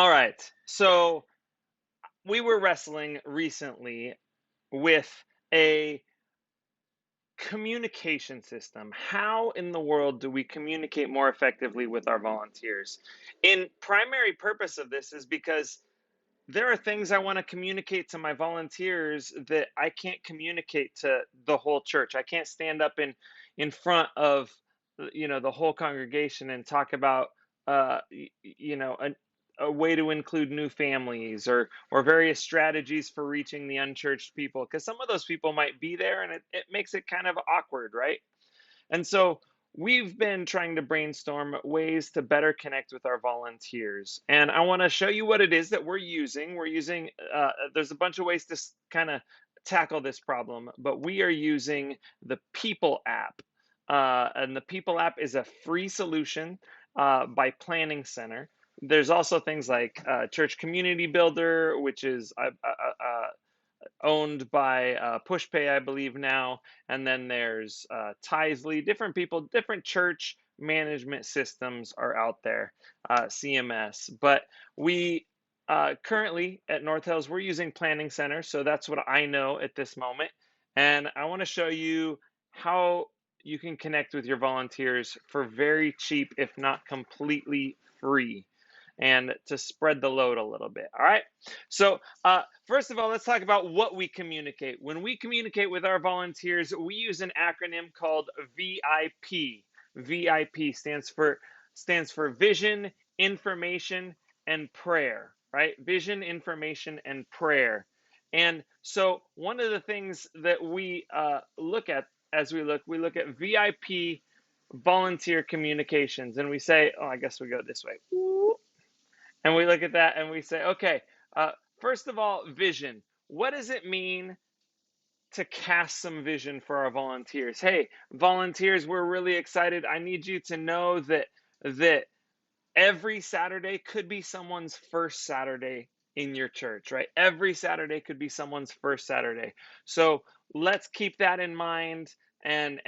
All right. So we were wrestling recently with a communication system. How in the world do we communicate more effectively with our volunteers? In primary purpose of this is because there are things I want to communicate to my volunteers that I can't communicate to the whole church. I can't stand up in front of the whole congregation and talk about a way to include new families or various strategies for reaching the unchurched people, because some of those people might be there and it makes it kind of awkward, right? And so we've been trying to brainstorm ways to better connect with our volunteers. And I want to show you what it is that we're using. There's a bunch of ways to kind of tackle this problem, but we are using the People app. And the People app is a free solution by Planning Center. There's also things like Church Community Builder, which is owned by PushPay, I believe now, and then there's Tithely. Different people, different church management systems are out there, CMS. But we currently at North Hills we're using Planning Center, so that's what I know at this moment, and I want to show you how you can connect with your volunteers for very cheap, if not completely free, and to spread the load a little bit. All right. So, first of all, let's talk about what we communicate. When we communicate with our volunteers, we use an acronym called VIP. VIP stands for Vision, Information, and Prayer. Right? Vision, information, and prayer. And so, one of the things that we look at as we look at VIP volunteer communications, and we say, oh, I guess we go this way. And we look at that and we say, okay, first of all, vision. What does it mean to cast some vision for our volunteers? Hey, volunteers, we're really excited. I need you to know that every Saturday could be someone's first Saturday in your church, right? Every Saturday could be someone's first Saturday. So let's keep that in mind. And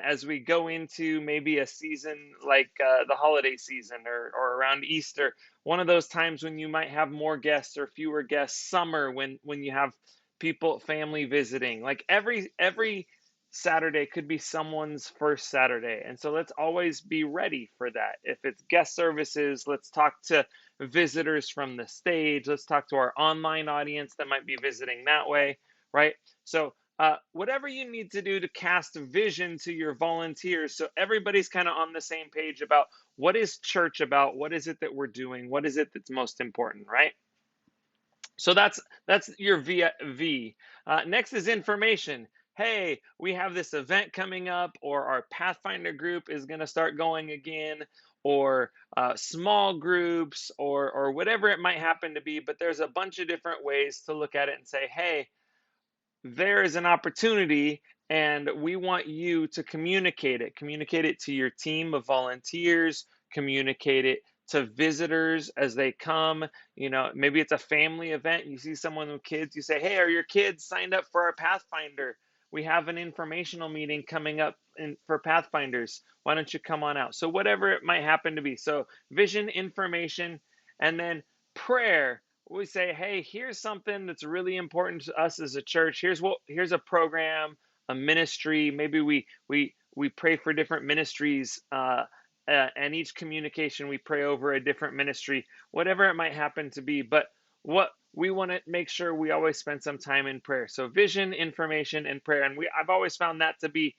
as we go into maybe a season like the holiday season or around Easter, one of those times when you might have more guests or fewer guests, summer when you have people, family visiting, like every Saturday could be someone's first Saturday. And so let's always be ready for that. If it's guest services, let's talk to visitors from the stage. Let's talk to our online audience that might be visiting that way, right? So, whatever you need to do to cast vision to your volunteers so everybody's kind of on the same page about what is church about, what is it that we're doing, what is it that's most important, right? So that's your V. Next is information. Hey, we have this event coming up, or our Pathfinder group is going to start going again, or small groups, or whatever it might happen to be. But there's a bunch of different ways to look at it and say, hey, there is an opportunity, and we want you to communicate it. Communicate it to your team of volunteers, communicate it to visitors as they come. Maybe it's a family event. You see someone with kids, you say, hey, are your kids signed up for our Pathfinder? We have an informational meeting coming up for Pathfinders. Why don't you come on out? So, whatever it might happen to be. So, vision, information, and then prayer. We say, hey, here's something that's really important to us as a church. Here's a program, a ministry. Maybe we pray for different ministries, and each communication we pray over a different ministry, whatever it might happen to be. But what we want to make sure we always spend some time in prayer. So vision, information, and prayer, and I've always found that to be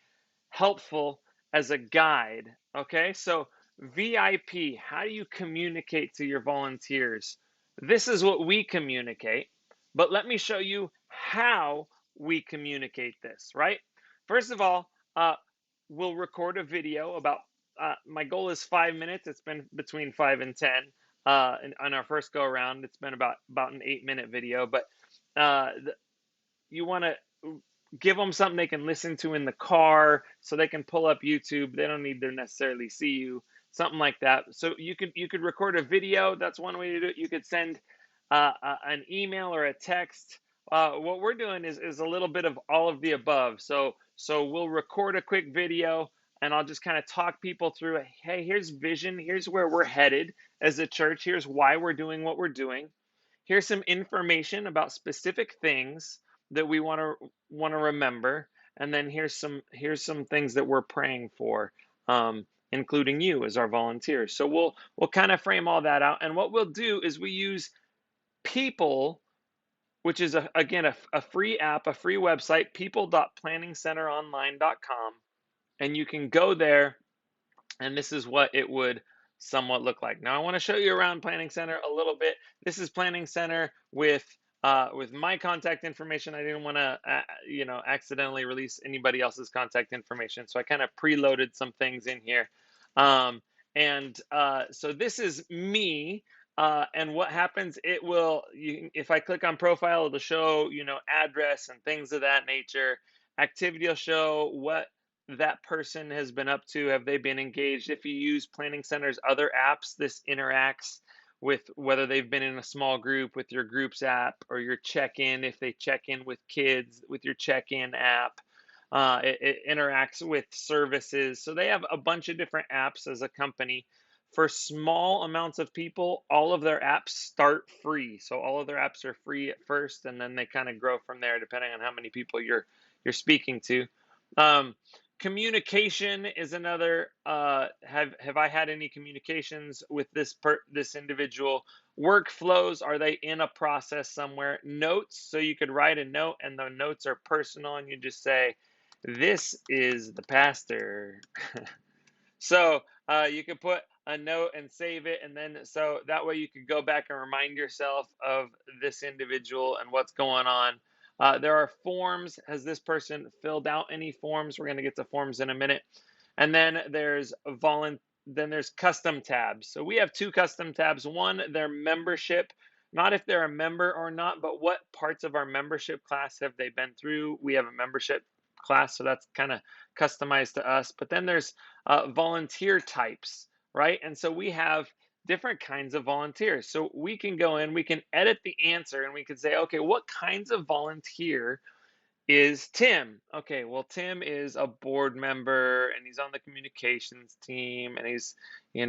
helpful as a guide. Okay, so VIP, how do you communicate to your volunteers? This is what we communicate, but let me show you how we communicate this, right? First of all, we'll record a video about, my goal is 5 minutes. It's been between 5 and 10. On our first go around, it's been about an 8 minute video, but you want to give them something they can listen to in the car so they can pull up YouTube. They don't need to necessarily see you, something like that. So you could record a video. That's one way to do it. You could send an email or a text. What we're doing is a little bit of all of the above. So we'll record a quick video. and I'll just kind of talk people through, hey, here's vision, here's where we're headed as a church, here's why we're doing what we're doing. Here's some information about specific things that we want to remember, and then here's some things that we're praying for, including you as our volunteers. So we'll kind of frame all that out, and what we'll do is we use people, which is again a free app, a free website, people.planningcenteronline.com, and you can go there, and this is what it would somewhat look like. Now I want to show you around Planning Center a little bit. This is Planning Center with my contact information. I didn't want to accidentally release anybody else's contact information, so I kind of preloaded some things in here. So this is me. And what happens, if I click on profile, it'll show, address and things of that nature. Activity will show what that person has been up to. Have they been engaged? If you use Planning Center's other apps, this interacts with whether they've been in a small group with your groups app, or your check-in, if they check in with kids with your check-in app. It interacts with services. So they have a bunch of different apps as a company. For small amounts of people, all of their apps start free. So all of their apps are free at first, and then they kind of grow from there depending on how many people you're speaking to. Communication is another. Have I had any communications with this individual? Workflows, are they in a process somewhere? Notes, so you could write a note and the notes are personal, and you just say, this is the pastor. So you could put a note and save it, and then so that way you could go back and remind yourself of this individual and what's going on. There are forms. Has this person filled out any forms? We're going to get to forms in a minute. And then there's custom tabs. So we have two custom tabs. One, their membership, not if they're a member or not, but what parts of our membership class have they been through. We have a membership class, so that's kind of customized to us. But then there's volunteer types, right? And so we have different kinds of volunteers. So we can go in, we can edit the answer, and we could say, okay, what kinds of volunteer is Tim? Okay, well, Tim is a board member, and he's on the communications team, and he's, he's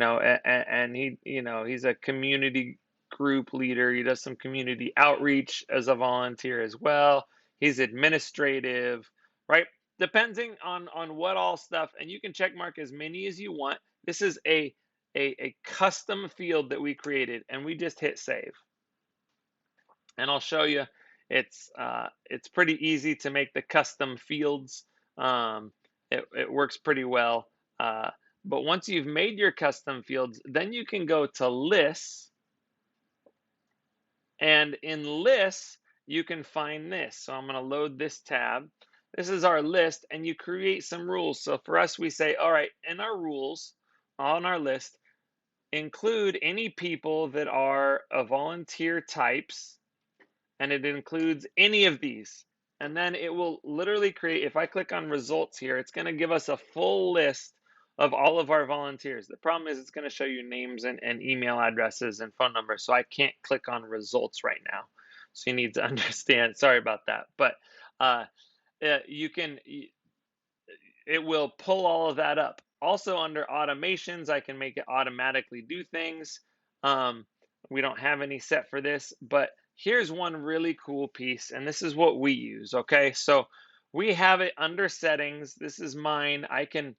a community group leader. He does some community outreach as a volunteer as well. He's administrative, right? Depending on what all stuff, and you can check mark as many as you want. This is a custom field that we created, and we just hit save. And I'll show you, it's pretty easy to make the custom fields. It works pretty well. But once you've made your custom fields, then you can go to lists, and in lists you can find this. So I'm going to load this tab. This is our list, and you create some rules. So for us, we say, all right, in our rules on our list, include any people that are a volunteer types, and it includes any of these. And then it will literally create, if I click on results here, it's going to give us a full list of all of our volunteers. The problem is it's going to show you names and email addresses and phone numbers, so I can't click on results right now. So you need to understand, sorry about that. But it will pull all of that up. Also under automations, I can make it automatically do things. We don't have any set for this, but here's one really cool piece, and this is what we use, okay? So we have it under settings. This is mine. I can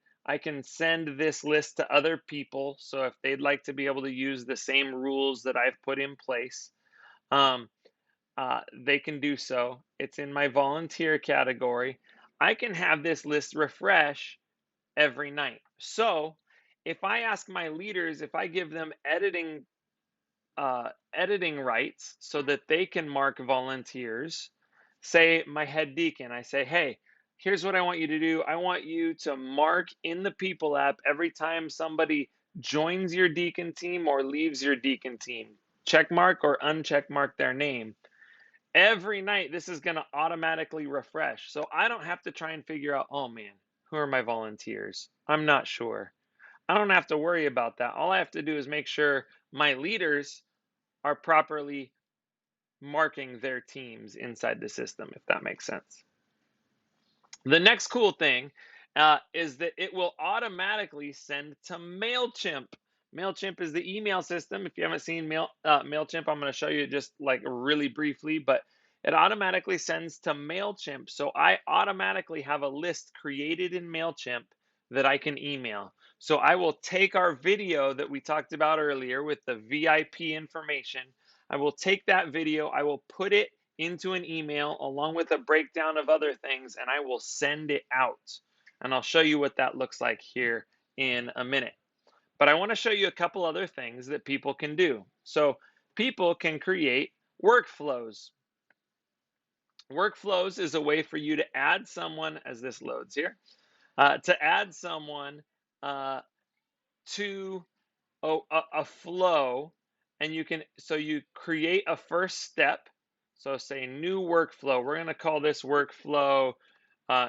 send this list to other people, so if they'd like to be able to use the same rules that I've put in place, they can do so. It's in my volunteer category. I can have this list refresh every night. So if I ask my leaders, if I give them editing rights so that they can mark volunteers, say my head deacon, I say, hey, here's what I want you to do. I want you to mark in the people app every time somebody joins your deacon team or leaves your deacon team. Check mark or uncheck mark their name. Every night, this is going to automatically refresh. So I don't have to try and figure out, oh man, who are my volunteers? I'm not sure. I don't have to worry about that. All I have to do is make sure my leaders are properly marking their teams inside the system, if that makes sense. The next cool thing, is that it will automatically send to MailChimp. MailChimp is the email system. If you haven't seen MailChimp, I'm going to show you just like really briefly, but it automatically sends to MailChimp. So I automatically have a list created in MailChimp that I can email. So I will take our video that we talked about earlier with the VIP information. I will take that video, I will put it into an email along with a breakdown of other things, and I will send it out. And I'll show you what that looks like here in a minute. But I want to show you a couple other things that people can do. So people can create workflows. Workflows is a way for you to add someone, as this loads here, to add someone to a flow, and you create a first step. So say new workflow. We're going to call this workflow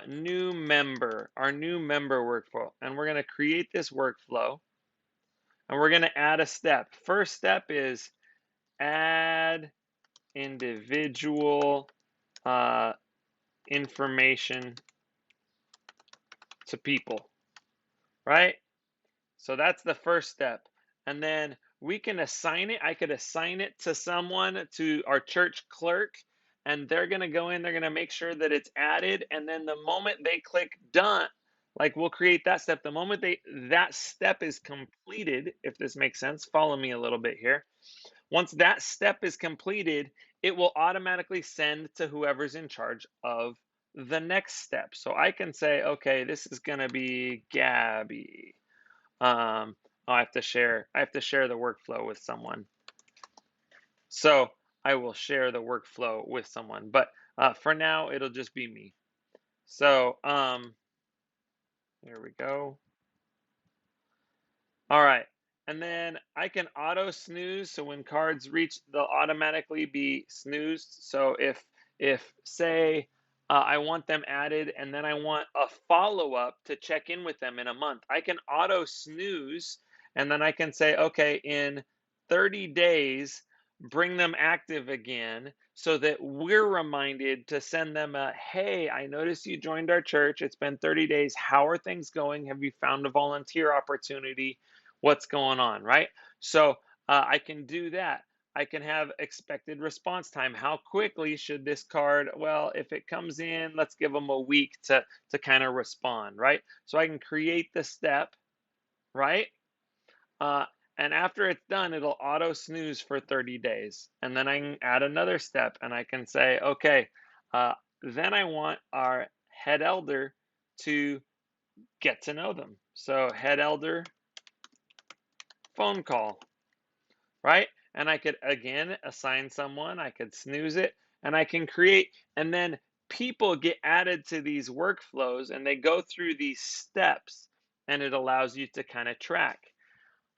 new member, our new member workflow. And we're going to create this workflow, and we're going to add a step. First step is add individual information to people, right? So that's the first step. And then we can assign it. I could assign it to someone, to our church clerk, and they're going to go in, they're going to make sure that it's added. And then the moment they click done, like we'll create that step. The moment that step is completed, if this makes sense, follow me a little bit here. Once that step is completed, it will automatically send to whoever's in charge of the next step. So I can say, okay, this is going to be Gabby. I have to share the workflow with someone. So I will share the workflow with someone, but for now it'll just be me. So here we go. All right, and then I can auto snooze. So when cards reach, they'll automatically be snoozed. So if say I want them added, and then I want a follow-up to check in with them in a month, I can auto snooze, and then I can say, okay, in 30 days, bring them active again, so that we're reminded to send them a, hey, I noticed you joined our church. It's been 30 days. How are things going? Have you found a volunteer opportunity? What's going on, right? So I can do that. I can have expected response time. How quickly should this card, well, if it comes in, let's give them a week to kind of respond, right? So I can create the step, right? Uh, and after it's done, it'll auto snooze for 30 days. And then I can add another step, and I can say, okay, then I want our head elder to get to know them. So head elder phone call, right? And I could again assign someone, I could snooze it, and I can create, and then people get added to these workflows and they go through these steps, and it allows you to kind of track.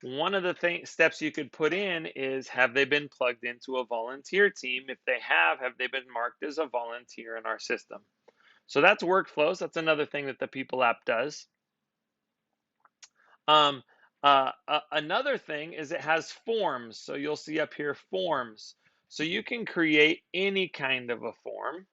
One of the steps you could put in is, have they been plugged into a volunteer team? If they have they been marked as a volunteer in our system? So that's workflows. That's another thing that the People app does. Another thing is it has forms. So you'll see up here forms. So you can create any kind of a form.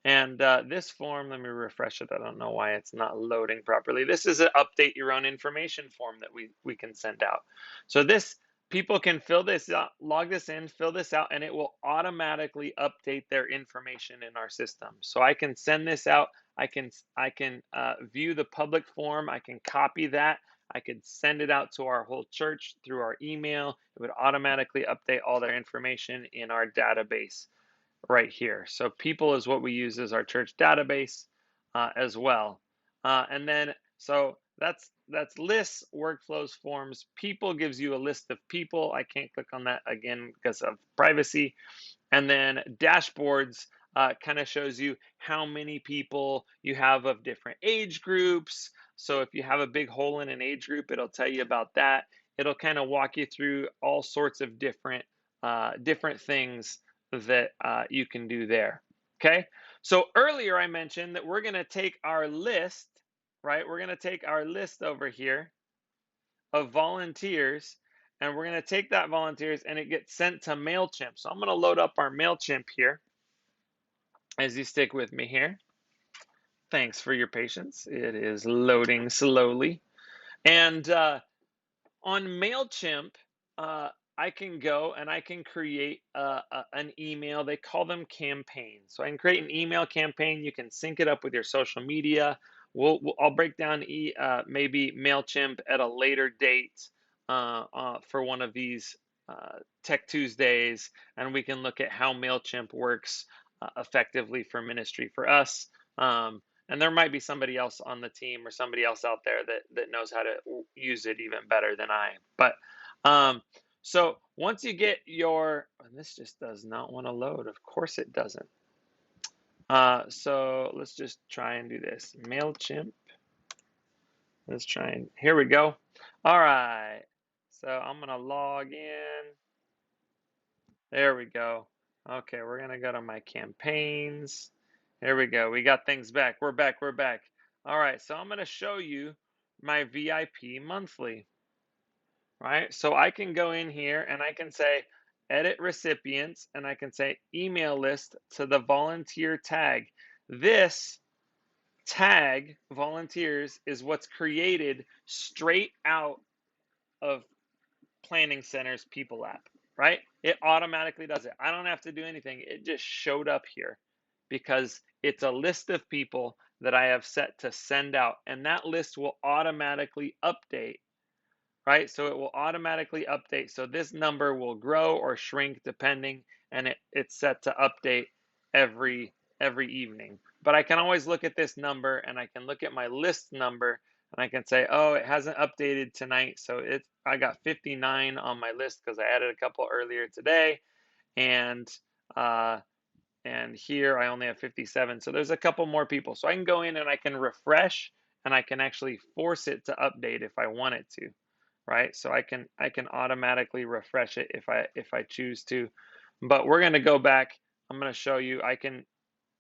And this form, let me refresh it. I don't know why it's not loading properly. This is an update your own information form that we can send out. So this, people can fill this out, log this in, fill this out, and it will automatically update their information in our system. So I can send this out. I can view the public form. I can copy that. I could send it out to our whole church through our email. It would automatically update all their information in our database right here. So people is what we use as our church database as well. And then, so that's lists, workflows, forms. People gives you a list of people. I can't click on that again because of privacy. And then dashboards kind of shows you how many people you have of different age groups. So if you have a big hole in an age group, it'll tell you about that. It'll kind of walk you through all sorts of different things that you can do there. Okay. So earlier I mentioned that we're going to take our list, right? We're going to take our list over here of volunteers, and we're going to take that volunteers, and it gets sent to MailChimp. So I'm going to load up our MailChimp here as you stick with me here. Thanks for your patience. It is loading slowly. And on MailChimp, uh, I can go and I can create an email. They call them campaigns. So I can create an email campaign. You can sync it up with your social media. I'll break down maybe MailChimp at a later date for one of these Tech Tuesdays, and we can look at how MailChimp works effectively for ministry for us. And there might be somebody else on the team or somebody else out there that knows how to use it even better than I. But um, so once you get and this just does not want to load. Of course it doesn't. So let's just try and do this. MailChimp. Let's try and here we go. All right. So I'm gonna log in. There we go. Okay, we're gonna go to my campaigns. There we go. We got things back. We're back. We're back. All right, so I'm gonna show you my VIP monthly, right? So I can go in here and I can say edit recipients and I can say email list to the volunteer tag. This tag volunteers is what's created straight out of Planning Center's People app, right? It automatically does it. I don't have to do anything. It just showed up here because it's a list of people that I have set to send out, and that list will automatically update, right? So it will automatically update. So this number will grow or shrink depending, and it's set to update every evening. But I can always look at this number and I can look at my list number and I can say, oh, it hasn't updated tonight. So I got 59 on my list because I added a couple earlier today. And uh, and here I only have 57. So there's a couple more people. So I can go in and I can refresh and I can actually force it to update if I want it to, right? So I can automatically refresh it if I choose to. But we're going to go back. I'm going to show you. I can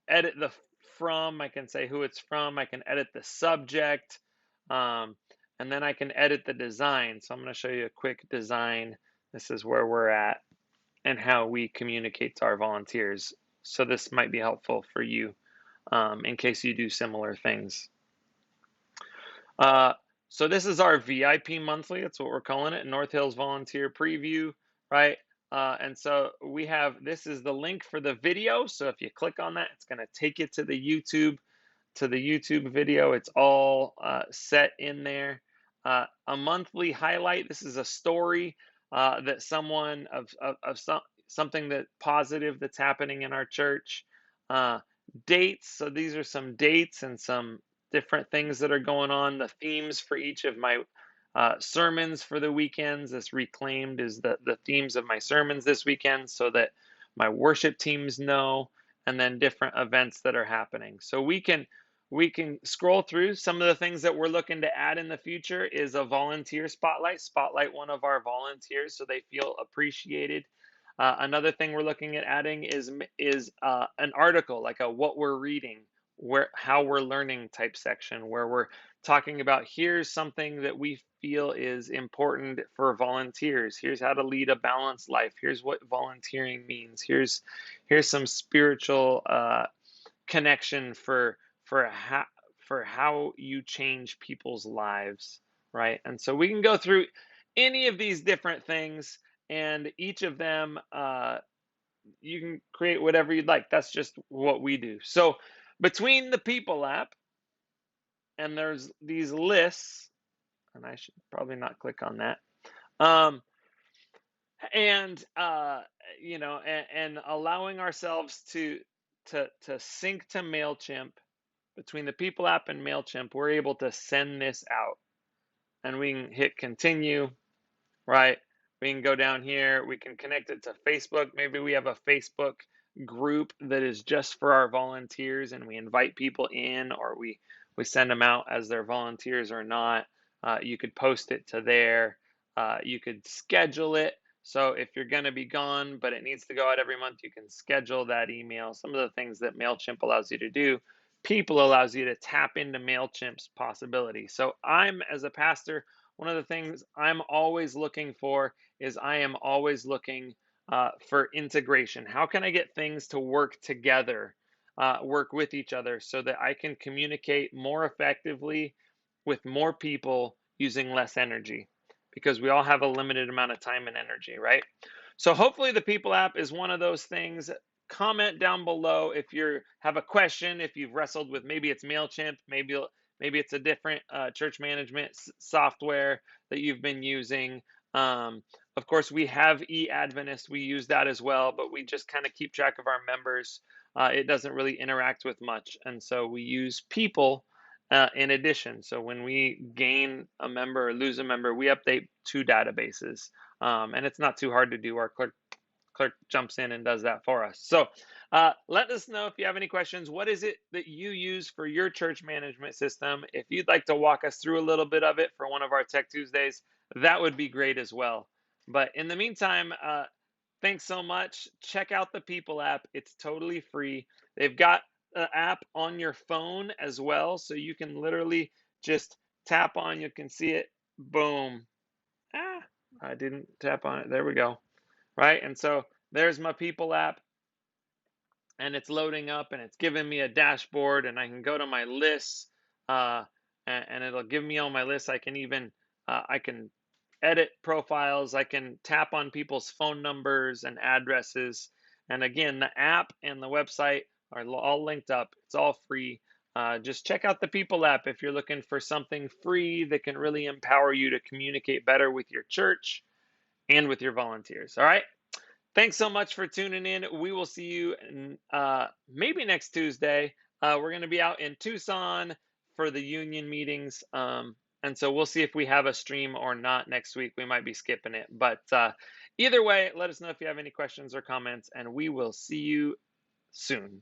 edit the from. I can say who it's from. I can edit the subject. Um, and then I can edit the design. So I'm going to show you a quick design. This is where we're at and how we communicate to our volunteers. So this might be helpful for you in case you do similar things. Uh, so this is our VIP monthly. That's what we're calling it, North Hills Volunteer Preview, right? And so this is the link for the video. So if you click on that, it's going to take you to the YouTube video. It's all set in there. A monthly highlight. This is a story that someone of something that positive that's happening in our church. Dates. So these are some dates and some different things that are going on. The themes for each of my sermons for the weekends. This reclaimed is the themes of my sermons this weekend so that my worship teams know, and then different events that are happening. So we can scroll through. Some of the things that we're looking to add in the future is a volunteer spotlight one of our volunteers so they feel appreciated. Another thing we're looking at adding is an article, like a what we're reading, how we're learning type section, where we're talking about here's something that we feel is important for volunteers. Here's how to lead a balanced life. Here's what volunteering means. Here's some spiritual connection for how you change people's lives, right? And so we can go through any of these different things, and each of them you can create whatever you'd like. That's just what we do. So between the People app and there's these lists, and I should probably not click on that. Um, and and allowing ourselves to sync to MailChimp. Between the People app and MailChimp, we're able to send this out, and we can hit continue, right? We can go down here, we can connect it to Facebook. Maybe we have a Facebook group that is just for our volunteers and we invite people in, or we send them out as their volunteers or not. You could post it to there. You could schedule it. So if you're going to be gone, but it needs to go out every month, you can schedule that email. Some of the things that MailChimp allows you to do, People allows you to tap into MailChimp's possibility. So as a pastor, one of the things I'm always looking for is I am always looking for integration. How can I get things to work together work with each other so that I can communicate more effectively with more people using less energy, because we all have a limited amount of time and energy, right? So hopefully the People app is one of those things. Comment down below if you have a question, if you've wrestled with, maybe it's MailChimp, maybe it's a different church management software that you've been using. Um, of course, we have eAdventist. We use that as well, but we just kind of keep track of our members. It doesn't really interact with much, and so we use People in addition. So when we gain a member or lose a member, we update two databases, and it's not too hard to do. Our clerk jumps in and does that for us. So let us know if you have any questions. What is it that you use for your church management system? If you'd like to walk us through a little bit of it for one of our Tech Tuesdays, that would be great as well. But in the meantime, thanks so much. Check out the People app. It's totally free. They've got an app on your phone as well, so you can literally just tap on, you can see it, boom. Ah, I didn't tap on it. There we go. Right? And so there's my People app, and it's loading up and it's giving me a dashboard, and I can go to my lists, uh, and it'll give me all my lists. I can even I can edit profiles. I can tap on people's phone numbers and addresses. And again, the app and the website are all linked up. It's all free. Just check out the People app if you're looking for something free that can really empower you to communicate better with your church and with your volunteers. All right. Thanks so much for tuning in. We will see you maybe next Tuesday. We're going to be out in Tucson for the union meetings. And so we'll see if we have a stream or not next week. We might be skipping it. But either way, let us know if you have any questions or comments, and we will see you soon.